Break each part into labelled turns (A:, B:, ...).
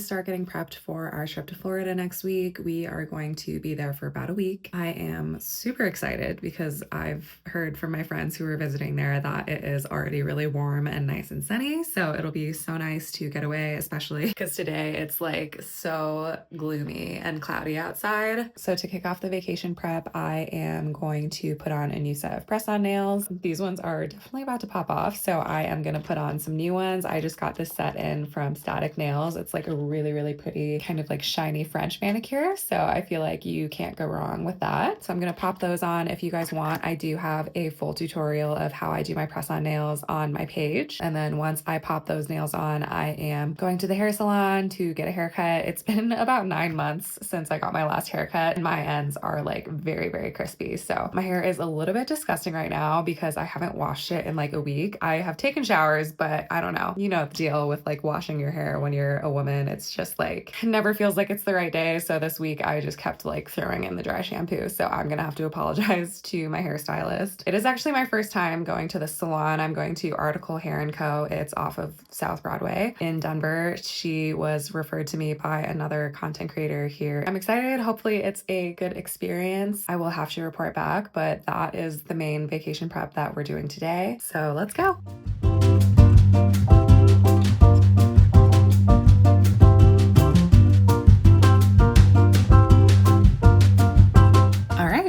A: start getting prepped for our trip to Florida next week. We are going to be there for about a week. I am super excited because I've heard from my friends who are visiting there that it is already really warm and nice and sunny. So it'll be so nice to get away, especially because today it's like so gloomy and cloudy outside. So to kick off the vacation prep, I am going to put on a new set of press-on nails. These ones are definitely about to pop off, so I am gonna put on some new ones. I just got this set in from Static Nails. It's like a really, really pretty kind of like shiny French manicure, so I feel like you can't go wrong with that. So I'm gonna pop those on. If you guys want, I do have a full tutorial of how I do my press-on nails on my page. And then once I pop those nails on, I am going to the hair salon to get a haircut. It's been about 9 months since I got my last haircut, and my ends are like very, very crispy. So my hair is a little bit disgusting right now because I haven't washed it in like a week. I have taken showers, but I don't know. You know the deal with like washing your hair when you're a woman. It's just like never feels like it's the right day. So this week I just kept like throwing in the dry shampoo. So I'm gonna have to apologize to my hairstylist. It is actually my first time going to the salon. I'm going to Article Hair & Co. It's off of South Broadway in Denver. She was referred to me by another content creator here. I'm excited. Hopefully it's a good experience. I will have to report back, but that is the main vacation prep that we're doing today. So let's go.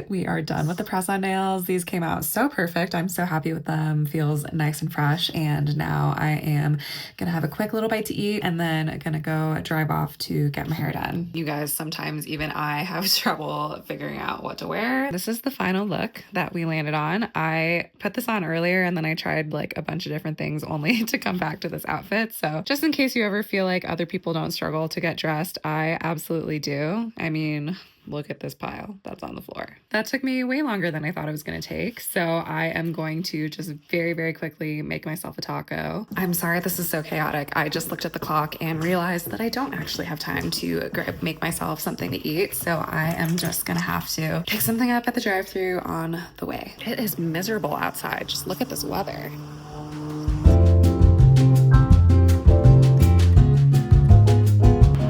A: We are done with the press-on nails. These came out so perfect. I'm so happy with them. Feels nice and fresh. And now I am gonna have a quick little bite to eat and then gonna go drive off to get my hair done. You guys, sometimes even I have trouble figuring out what to wear. This is the final look that we landed on. I put this on earlier and then I tried like a bunch of different things only to come back to this outfit. So just in case you ever feel like other people don't struggle to get dressed, I absolutely do. I mean, look at this pile that's on the floor. That took me way longer than I thought it was going to take. So I am going to just very, very quickly make myself a taco. I'm sorry this is so chaotic. I just looked at the clock and realized that I don't actually have time to make myself something to eat. So I am just going to have to pick something up at the drive-thru on the way. It is miserable outside. Just look at this weather.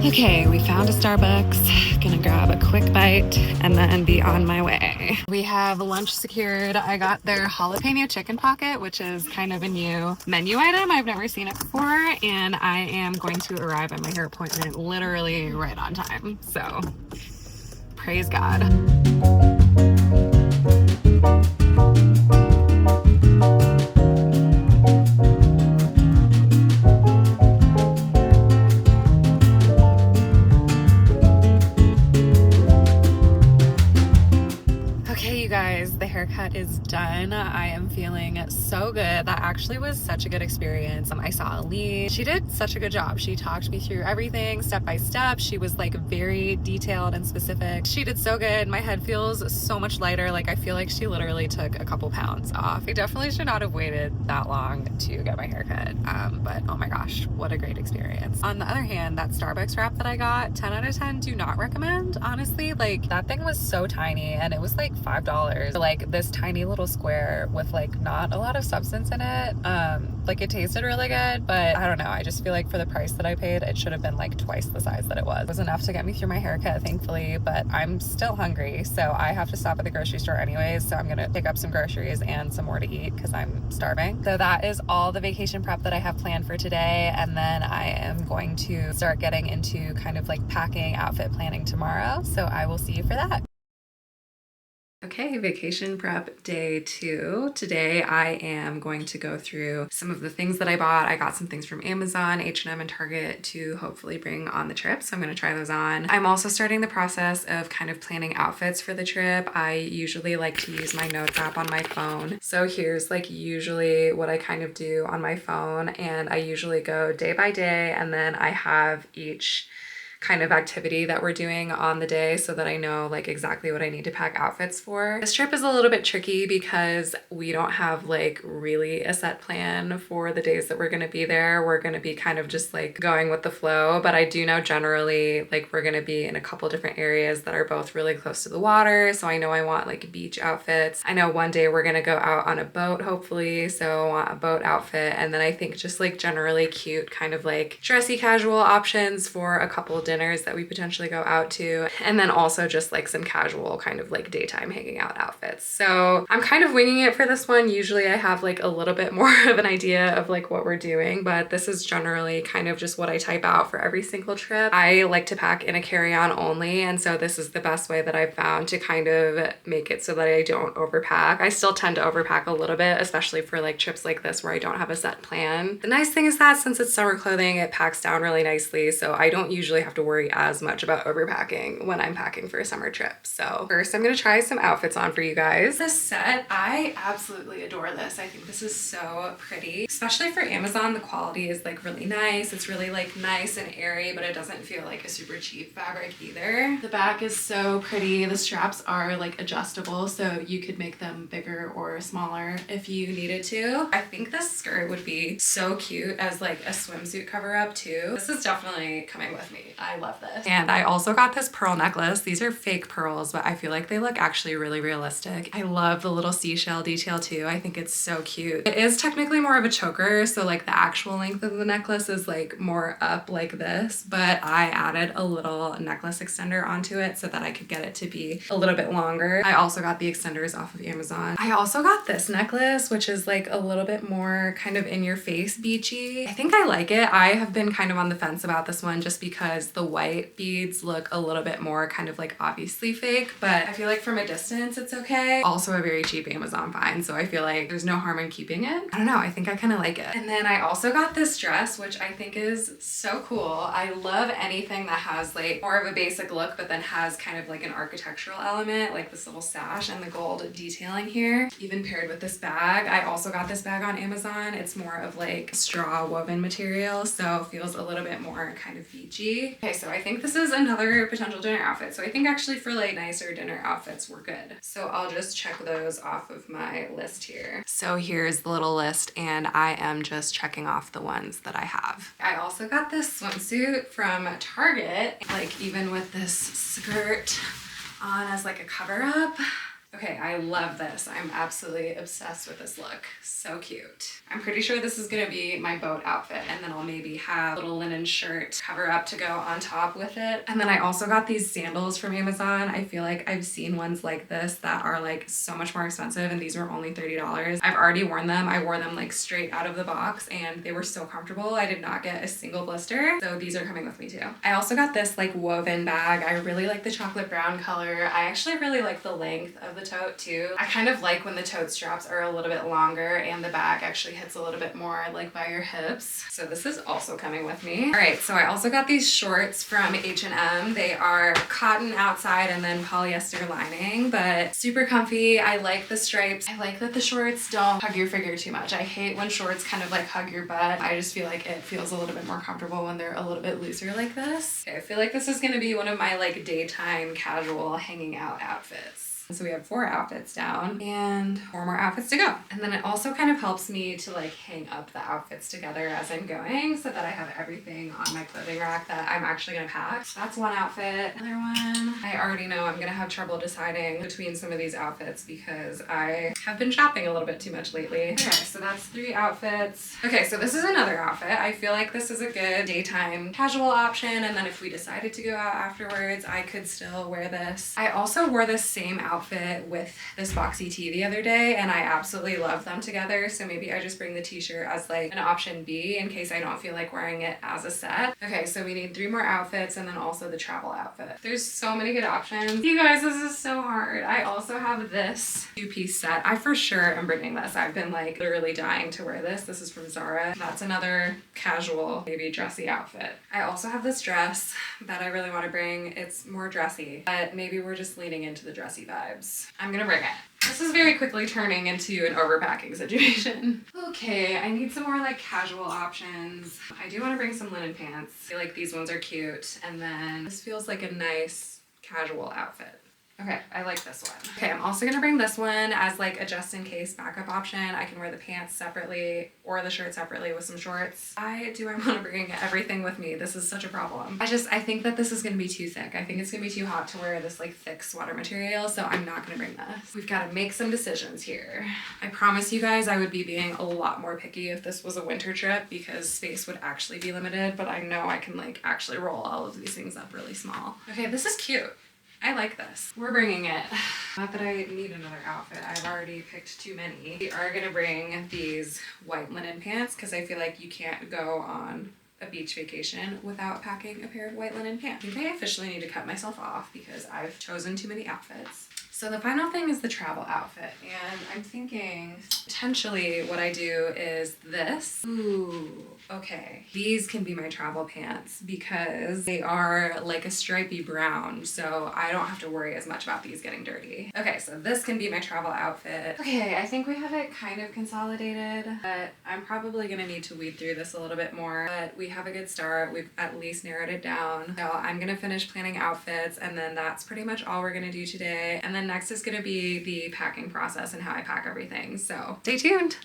A: Okay, we found a Starbucks. Gonna grab a quick bite and then be on my way. We have lunch secured. I got their jalapeno chicken pocket, which is kind of a new menu item. I've never seen it before, and I am going to arrive at my hair appointment literally right on time. So, praise God. The haircut is done. I am feeling so good. That actually was such a good experience. I saw Ali. She did such a good job. She talked me through everything step by step. She was like very detailed and specific. She did so good. My head feels so much lighter. Like I feel like she literally took a couple pounds off. I definitely should not have waited that long to get my haircut. But oh my gosh, what a great experience. On the other hand, that Starbucks wrap that I got, 10 out of 10 do not recommend. Honestly, like that thing was so tiny and it was like $5. Like this tiny little square with like not a lot of substance in it. Like it tasted really good, but I don't know. I just feel like for the price that I paid, it should have been like twice the size that it was. It was enough to get me through my haircut, thankfully, but I'm still hungry. So I have to stop at the grocery store anyways. So I'm gonna pick up some groceries and some more to eat because I'm starving. So that is all the vacation prep that I have planned for today. And then I am going to start getting into kind of like packing, outfit planning tomorrow. So I will see you for that. Okay, vacation prep day 2. Today I am going to go through some of the things that I bought. I got some things from Amazon, H&M, and Target to hopefully bring on the trip. So I'm going to try those on. I'm also starting the process of kind of planning outfits for the trip. I usually like to use my notes app on my phone. So here's like usually what I kind of do on my phone. And I usually go day by day and then I have each kind of activity that we're doing on the day so that I know like exactly what I need to pack outfits for. This trip is a little bit tricky because we don't have like really a set plan for the days that we're gonna be there. We're gonna be kind of just like going with the flow, but I do know generally like we're gonna be in a couple different areas that are both really close to the water. So I know I want like beach outfits. I know one day we're gonna go out on a boat hopefully, so I want a boat outfit. And then I think just like generally cute kind of like dressy casual options for a couple dinners that we potentially go out to. And then also just like some casual kind of like daytime hanging out outfits. So I'm kind of winging it for this one. Usually I have like a little bit more of an idea of like what we're doing, but this is generally kind of just what I type out for every single trip. I like to pack in a carry-on only, and so this is the best way that I've found to kind of make it so that I don't overpack. I still tend to overpack a little bit, especially for like trips like this where I don't have a set plan. The nice thing is that since it's summer clothing, it packs down really nicely, so I don't usually have to worry as much about overpacking when I'm packing for a summer trip. So first I'm gonna try some outfits on for you guys. This set, I absolutely adore this. I think this is so pretty, especially for Amazon. The quality is like really nice. It's really like nice and airy, but it doesn't feel like a super cheap fabric either. The back is so pretty. The straps are like adjustable, so you could make them bigger or smaller if you needed to. I think this skirt would be so cute as like a swimsuit cover up too. This is definitely coming with me. I love this. And I also got this pearl necklace. These are fake pearls, but I feel like they look actually really realistic. I love the little seashell detail too. I think it's so cute. It is technically more of a choker, so like the actual length of the necklace is like more up like this, but I added a little necklace extender onto it so that I could get it to be a little bit longer. I also got the extenders off of Amazon. I also got this necklace, which is like a little bit more kind of in your face beachy. I think I like it. I have been kind of on the fence about this one just because the white beads look a little bit more kind of like obviously fake, but I feel like from a distance it's okay. Also a very cheap Amazon find, so I feel like there's no harm in keeping it. I don't know, I think I kind of like it. And then I also got this dress, which I think is so cool. I love anything that has like more of a basic look, but then has kind of like an architectural element, like this little sash and the gold detailing here, even paired with this bag. I also got this bag on Amazon. It's more of like straw woven material, so it feels a little bit more kind of beachy. Okay, so I think this is another potential dinner outfit. So I think actually for like nicer dinner outfits, we're good. So I'll just check those off of my list here. So here's the little list, and I am just checking off the ones that I have. I also got this swimsuit from Target, like even with this skirt on as like a cover up. Okay, I love this. I'm absolutely obsessed with this look. So cute. I'm pretty sure this is gonna be my boat outfit, and then I'll maybe have a little linen shirt cover up to go on top with it. And then I also got these sandals from Amazon. I feel like I've seen ones like this that are like so much more expensive, and these were only $30. I've already worn them. I wore them like straight out of the box and they were so comfortable. I did not get a single blister. So these are coming with me too. I also got this like woven bag. I really like the chocolate brown color. I actually really like the length of the tote too. I kind of like when the tote straps are a little bit longer and the bag actually hits a little bit more like by your hips. So this is also coming with me. All right, so I also got these shorts from H&M. They are cotton outside and then polyester lining, but super comfy. I like the stripes. I like that the shorts don't hug your figure too much. I hate when shorts kind of like hug your butt. I just feel like it feels a little bit more comfortable when they're a little bit looser like this. Okay, I feel like this is gonna be one of my like daytime casual hanging out outfits. So we have 4 outfits down and 4 more outfits to go. And then it also kind of helps me to like hang up the outfits together as I'm going so that I have everything on my clothing rack that I'm actually gonna pack. So that's one outfit. Another one. I already know I'm gonna have trouble deciding between some of these outfits because I have been shopping a little bit too much lately. Okay, so that's 3 outfits. Okay, so this is another outfit. I feel like this is a good daytime casual option, and then if we decided to go out afterwards, I could still wear this. I also wore this same outfit with this boxy tee the other day, and I absolutely love them together, so maybe I just bring the t-shirt as like an option B in case I don't feel like wearing it as a set. Okay, so we need 3 more outfits and then also the travel outfit. There's so many good options. You guys, this is so hard. I also have this 2-piece set. I for sure am bringing this. I've been like literally dying to wear this. This is from Zara. That's another casual, maybe dressy outfit. I also have this dress that I really want to bring. It's more dressy, but maybe we're just leaning into the dressy vibe. vibes. I'm gonna bring it. This is very quickly turning into an overpacking situation. Okay, I need some more like casual options. I do want to bring some linen pants. I feel like these ones are cute. And then this feels like a nice casual outfit. Okay, I like this one. Okay, I'm also gonna bring this one as like a just in case backup option. I can wear the pants separately or the shirt separately with some shorts. I wanna bring everything with me. This is such a problem. I think that this is gonna be too thick. I think it's gonna be too hot to wear this like thick sweater material, so I'm not gonna bring this. We've gotta make some decisions here. I promise you guys I would be being a lot more picky if this was a winter trip because space would actually be limited, but I know I can like actually roll all of these things up really small. Okay, this is cute. I like this. We're bringing it. Not that I need another outfit. I've already picked too many. We are gonna bring these white linen pants because I feel like you can't go on a beach vacation without packing a pair of white linen pants. I think I officially need to cut myself off because I've chosen too many outfits. So the final thing is the travel outfit, and I'm thinking potentially what I do is this. Ooh, okay. These can be my travel pants because they are like a stripy brown, so I don't have to worry as much about these getting dirty. Okay, so this can be my travel outfit. Okay, I think we have it kind of consolidated, but I'm probably gonna need to weed through this a little bit more, but we have a good start. We've at least narrowed it down. So I'm gonna finish planning outfits, and then that's pretty much all we're gonna do today. And then next is gonna be the packing process and how I pack everything. So stay tuned.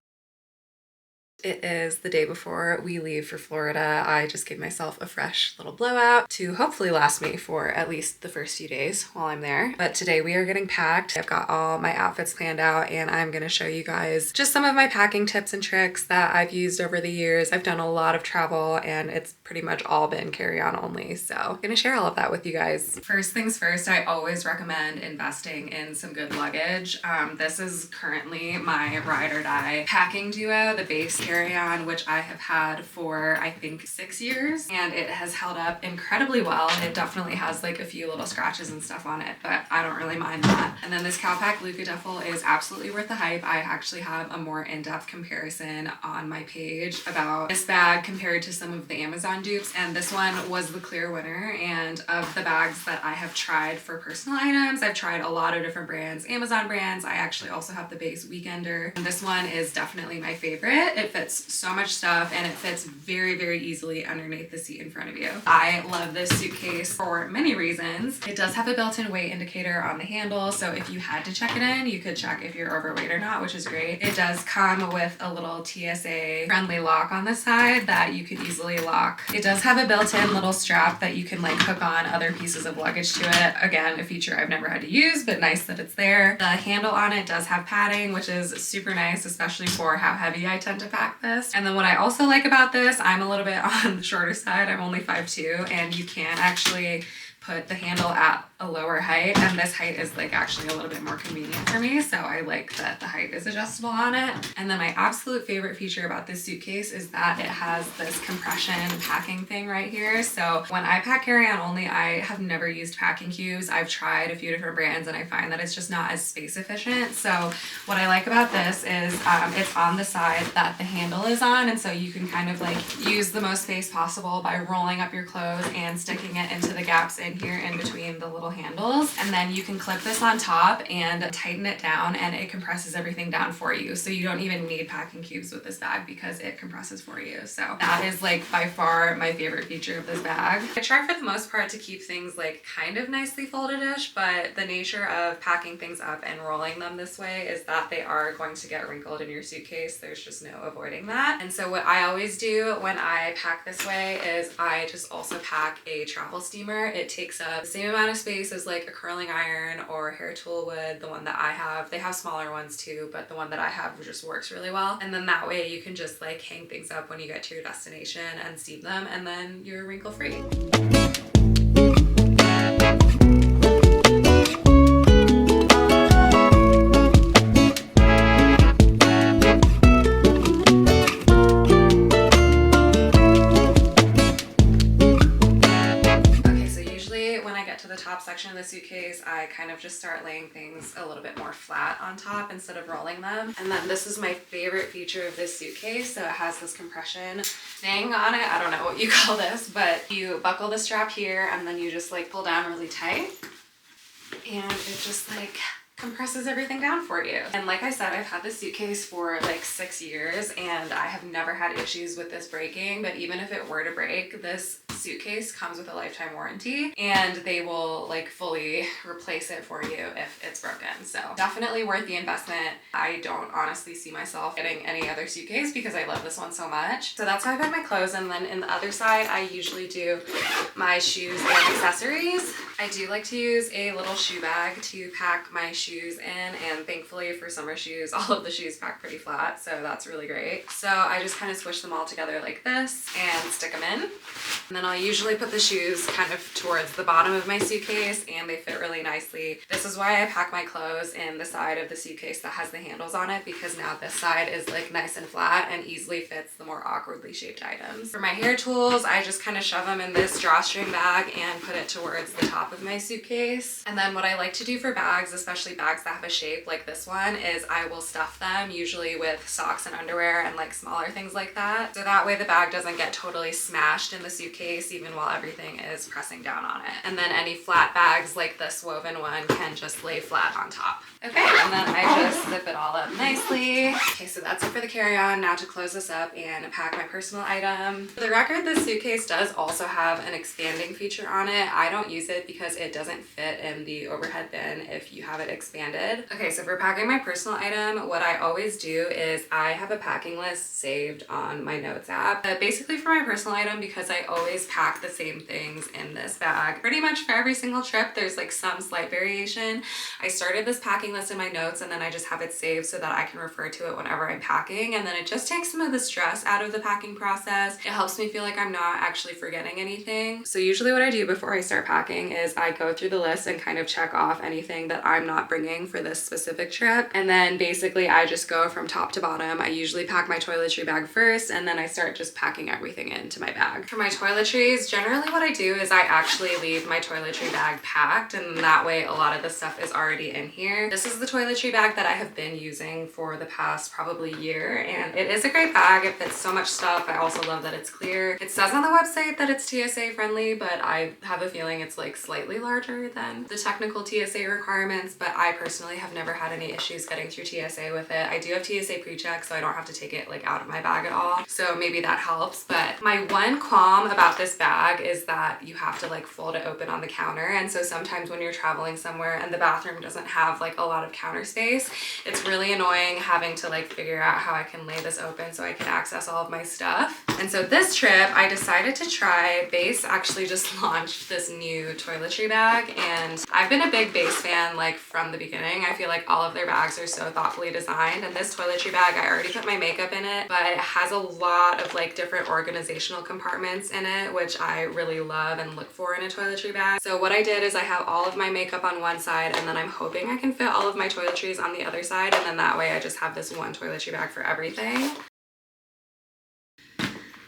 A: It is the day before we leave for Florida. I just gave myself a fresh little blowout to hopefully last me for at least the first few days while I'm there. But today we are getting packed. I've got all my outfits planned out and I'm gonna show you guys just some of my packing tips and tricks that I've used over the years. I've done a lot of travel and it's pretty much all been carry-on only. So I'm gonna share all of that with you guys. First things first, I always recommend investing in some good luggage. This is currently my ride or die packing duo, the BEIS carry-on, which I have had for I think 6 years, and it has held up incredibly well. It definitely has like a few little scratches and stuff on it, but I don't really mind that. And then this Cowpack Luca duffel is absolutely worth the hype. I actually have a more in-depth comparison on my page about this bag compared to some of the Amazon dupes, and this one was the clear winner. And of the bags that I have tried for personal items, I've tried a lot of different brands, Amazon brands. I actually also have the BEIS Weekender, and this one is definitely my favorite. It fits so much stuff and it fits very, very easily underneath the seat in front of you. I love this suitcase for many reasons. It does have a built-in weight indicator on the handle, so if you had to check it in, you could check if you're overweight or not, which is great. It does come with a little TSA friendly lock on the side that you could easily lock. It does have a built-in little strap that you can like hook on other pieces of luggage to it. Again, a feature I've never had to use, but nice that it's there. The handle on it does have padding, which is super nice, especially for how heavy I tend to pack this. And then what I also like about this, I'm a little bit on the shorter side. I'm only 5'2", and you can actually put the handle at a lower height, and this height is like actually a little bit more convenient for me, so I like that the height is adjustable on it. And then my absolute favorite feature about this suitcase is that it has this compression packing thing right here. So when I pack carry-on only, I have never used packing cubes. I've tried a few different brands and I find that it's just not as space efficient. So what I like about this is it's on the side that the handle is on, and so you can kind of like use the most space possible by rolling up your clothes and sticking it into the gaps in here in between the little handles, and then you can clip this on top and tighten it down and it compresses everything down for you, so you don't even need packing cubes with this bag because it compresses for you. So that is like by far my favorite feature of this bag. I try for the most part to keep things like kind of nicely folded-ish, but the nature of packing things up and rolling them this way is that they are going to get wrinkled in your suitcase. There's just no avoiding that. And so what I always do when I pack this way is I just also pack a travel steamer. It takes up the same amount of space as like a curling iron or hair tool would. The one that I have, they have smaller ones too, but the one that I have just works really well. And then that way you can just like hang things up when you get to your destination and steam them, and then you're wrinkle free. Section of the suitcase, I kind of just start laying things a little bit more flat on top instead of rolling them. And then this is my favorite feature of this suitcase. So it has this compression thing on it. I don't know what you call this, but you buckle the strap here and then you just like pull down really tight and it just like compresses everything down for you. And like I said, I've had this suitcase for like 6 years and I have never had issues with this breaking, but even if it were to break, this suitcase comes with a lifetime warranty and they will like fully replace it for you if it's broken. So definitely worth the investment. I don't honestly see myself getting any other suitcase because I love this one so much. So that's how I pack my clothes, and then in the other side I usually do my shoes and accessories. I do like to use a little shoe bag to pack my shoes in, and thankfully for summer shoes all of the shoes pack pretty flat, so that's really great. So I just kind of squish them all together like this and stick them in, and then I'll usually put the shoes kind of towards the bottom of my suitcase and they fit really nicely. This is why I pack my clothes in the side of the suitcase that has the handles on it, because now this side is like nice and flat and easily fits the more awkwardly shaped items. For my hair tools, I just kind of shove them in this drawstring bag and put it towards the top of my suitcase. And then what I like to do for bags, especially bags that have a shape like this one, is I will stuff them usually with socks and underwear and like smaller things like that. So that way the bag doesn't get totally smashed in the suitcase even while everything is pressing down on it. And then any flat bags like this woven one can just lay flat on top. Okay, and then I just zip it all up nicely. Okay, so that's it for the carry-on. Now to close this up and pack my personal item. For the record, this suitcase does also have an expanding feature on it. I don't use it because it doesn't fit in the overhead bin if you have it expanded. Okay, so for packing my personal item, what I always do is I have a packing list saved on my notes app. But basically for my personal item, because I always pack the same things in this bag, pretty much for every single trip, there's like some slight variation. I started this packing list in my notes and then I just have it saved so that I can refer to it whenever I'm packing, and then it just takes some of the stress out of the packing process. It helps me feel like I'm not actually forgetting anything. So usually what I do before I start packing is I go through the list and kind of check off anything that I'm not bringing for this specific trip, and then basically I just go from top to bottom. I usually pack my toiletry bag first and then I start just packing everything into my bag. For my toiletries, generally what I do is I actually leave my toiletry bag packed, and that way a lot of the stuff is already in here. This is the toiletry bag that I have been using for the past probably year, and it is a great bag. It fits so much stuff. I also love that it's clear. It says on the website that it's TSA friendly, but I have a feeling it's like slightly larger than the technical TSA requirements, but I personally have never had any issues getting through TSA with it. I do have TSA pre-check, so I don't have to take it like out of my bag at all, so maybe that helps. But my one qualm about this bag is that you have to like fold it open on the counter, and so sometimes when you're traveling somewhere and the bathroom doesn't have like a lot of counter space, it's really annoying having to like figure out how I can lay this open so I can access all of my stuff. And so this trip I decided to try, BEIS actually just launched this new toiletry bag, and I've been a big BEIS fan like from the beginning. I feel like all of their bags are so thoughtfully designed, and this toiletry bag, I already put my makeup in it, but it has a lot of like different organizational compartments in it, which I really love and look for in a toiletry bag. So what I did is I have all of my makeup on one side, and then I'm hoping I can fit all of my toiletries on the other side, and then that way I just have this one toiletry bag for everything.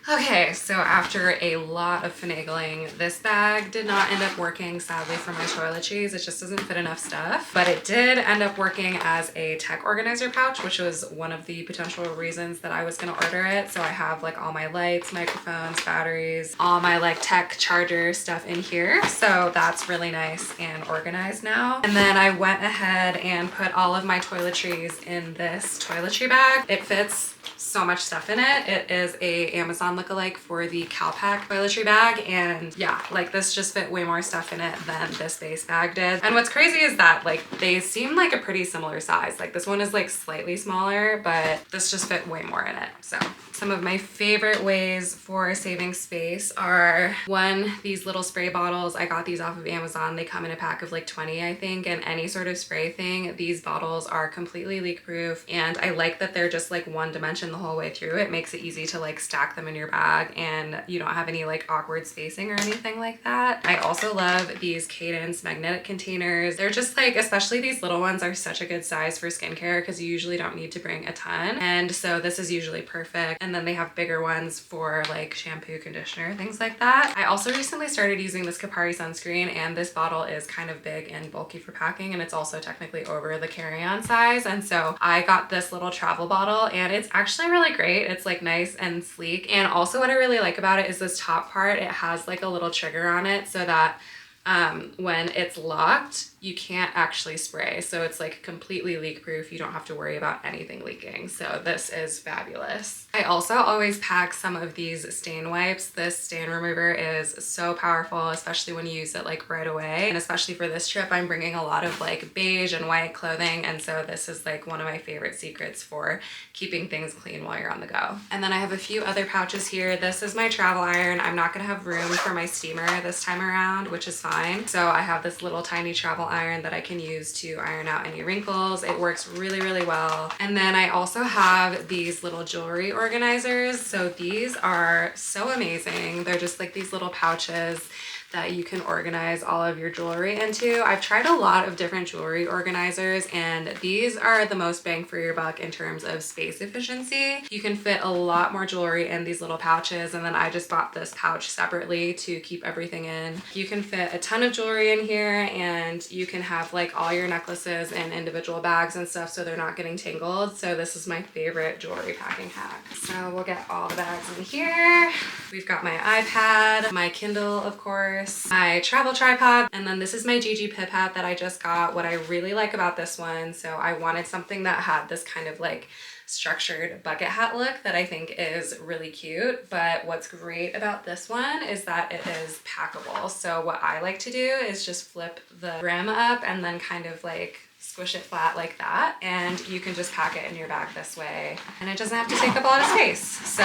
A: Okay, so after a lot of finagling, this bag did not end up working, sadly, for my toiletries. It just doesn't fit enough stuff, but it did end up working as a tech organizer pouch, which was one of the potential reasons that I was gonna order it. So I have like all my lights, microphones, batteries, all my like tech charger stuff in here. So that's really nice and organized now. And then I went ahead and put all of my toiletries in this toiletry bag. It fits so much stuff in it. It is a Amazon lookalike for the Calpac toiletry bag, and yeah, like this just fit way more stuff in it than this BEIS bag did. And what's crazy is that like they seem like a pretty similar size. Like this one is like slightly smaller, but this just fit way more in it. So some of my favorite ways for saving space are, one, these little spray bottles. I got these off of Amazon. They come in a pack of like 20, I think, and any sort of spray thing. These bottles are completely leak proof, and I like that they're just like one dimension the whole way through. It makes it easy to like stack them in your bag, and you don't have any like awkward spacing or anything like that. I also love these Cadence magnetic containers. They're just like, especially these little ones, are such a good size for skincare because you usually don't need to bring a ton, and so this is usually perfect. And then they have bigger ones for like shampoo, conditioner, things like that. I also recently started using this Kapari sunscreen, and this bottle is kind of big and bulky for packing, and it's also technically over the carry-on size, and so I got this little travel bottle, and it's actually really great. It's like nice and sleek, and also what I really like about it is this top part. It has like a little trigger on it so that when it's locked, you can't actually spray. So it's like completely leak proof. You don't have to worry about anything leaking. So this is fabulous. I also always pack some of these stain wipes. This stain remover is so powerful, especially when you use it like right away. And especially for this trip, I'm bringing a lot of like beige and white clothing. And so this is like one of my favorite secrets for keeping things clean while you're on the go. And then I have a few other pouches here. This is my travel iron. I'm not gonna have room for my steamer this time around, which is fine. So I have this little tiny travel iron that I can use to iron out any wrinkles. It works really, really well. And then I also have these little jewelry organizers. So these are so amazing. They're just like these little pouches that you can organize all of your jewelry into. I've tried a lot of different jewelry organizers, and these are the most bang for your buck in terms of space efficiency. You can fit a lot more jewelry in these little pouches, and then I just bought this pouch separately to keep everything in. You can fit a ton of jewelry in here, and you can have like all your necklaces in individual bags and stuff so they're not getting tangled. So this is my favorite jewelry packing hack. So we'll get all the bags in here. We've got my iPad, my Kindle, of course, my travel tripod, and then this is my Gigi Pip hat that I just got. What I really like about this one, so I wanted something that had this kind of like structured bucket hat look that I think is really cute. But what's great about this one is that it is packable. So what I like to do is just flip the brim up and then kind of like squish it flat like that, and you can just pack it in your bag this way and it doesn't have to take up a lot of space. So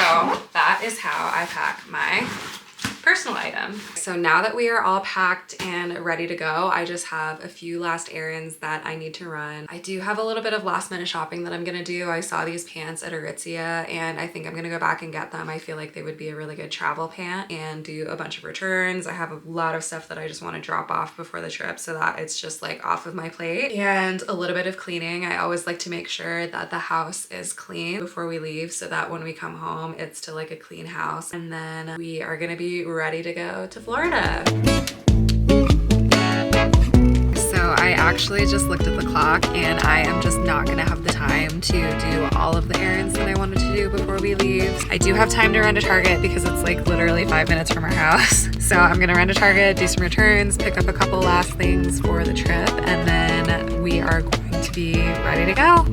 A: that is how I pack my personal item. So now that we are all packed and ready to go, I just have a few last errands that I need to run. I do have a little bit of last minute shopping that I'm gonna do. I saw these pants at Aritzia and I think I'm gonna go back and get them. I feel like they would be a really good travel pant, and do a bunch of returns. I have a lot of stuff that I just want to drop off before the trip so that it's just like off of my plate, and a little bit of cleaning. I always like to make sure that the house is clean before we leave so that when we come home it's still like a clean house. And then we are gonna be ready to go to Florida. So I actually just looked at the clock and I am just not gonna have the time to do all of the errands that I wanted to do before we leave. I do have time to run to Target because it's like literally 5 minutes from our house. So I'm gonna run to Target, do some returns, pick up a couple last things for the trip, and then we are going to be ready to go.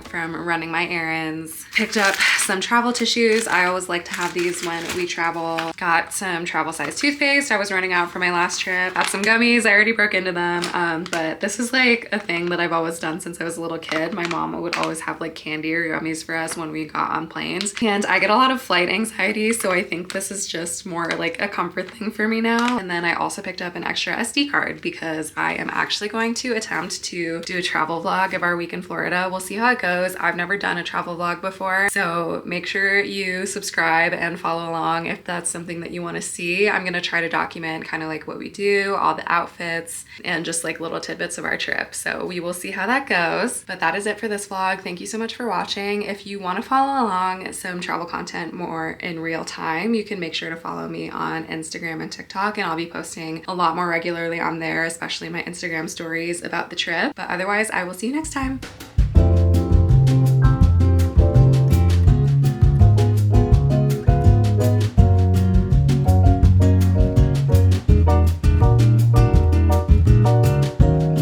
A: From running my errands, picked up some travel tissues. I always like to have these when we travel. Got some travel size toothpaste. I was running out for my last trip. Got some gummies. I already broke into them, but this is like a thing that I've always done since I was a little kid. My mom would always have like candy or gummies for us when we got on planes, and I get a lot of flight anxiety, so I think this is just more like a comfort thing for me now. And then I also picked up an extra SD card because I am actually going to attempt to do a travel vlog of our week in Florida. We'll see how it goes. I've never done a travel vlog before, so make sure you subscribe and follow along if that's something that you want to see. I'm gonna try to document kind of like what we do, all the outfits, and just like little tidbits of our trip. So we will see how that goes. But that is it for this vlog. Thank you so much for watching. If you want to follow along some travel content more in real time, you can make sure to follow me on Instagram and TikTok, and I'll be posting a lot more regularly on there, especially my Instagram stories about the trip. But otherwise, I will see you next time.